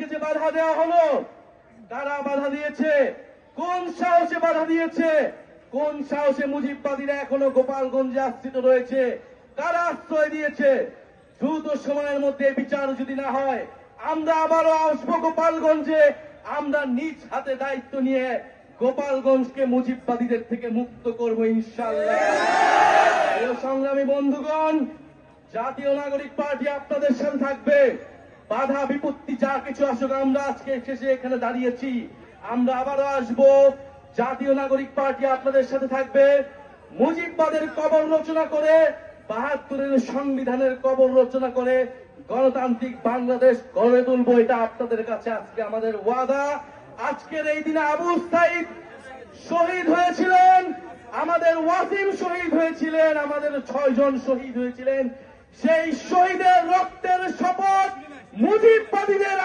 আজকে যে বাধা দেওয়া হলো, কারা বাধা দিয়েছে, কোন সাহসে বাধা দিয়েছে, কোন সাহসে মুজিববাদীরা এখনো গোপালগঞ্জে আশ্রিত রয়েছে, কারা আশ্রয় দিয়েছে? দ্রুত সময়ের মধ্যে বিচার যদি না হয়, আমরা আবারও আসবো গোপালগঞ্জে। আমরা নিজ হাতে দায়িত্ব নিয়ে গোপালগঞ্জকে মুজিববাদীদের থেকে মুক্ত করবো ইনশাআল্লাহ। প্রিয় সংগ্রামী বন্ধুগণ, জাতীয় নাগরিক পার্টি আপনাদের সাথে থাকবে। বাধা বিপত্তি যা কিছু আসুক, আমরা আজকে শেষে এখানে দাঁড়িয়েছি, আমরা আবারও আসবো। জাতীয় নাগরিক পার্টি আপনাদের সাথে থাকবে। মুজিববাদের কবর রচনা করে, ৭২-এর সংবিধানের কবর রচনা করে গণতান্ত্রিক বাংলাদেশ গড়ে তুলবো। এটা আপনাদের কাছে আজকে আমাদের ওয়াদা। আজকের এই দিনে আবু সাইদ শহীদ হয়েছিলেন, আমাদের ওয়াসিম শহীদ হয়েছিলেন, আমাদের ৬ জন শহীদ হয়েছিলেন। সেই শহীদের রক্তের শপথ মুজিববাদীদের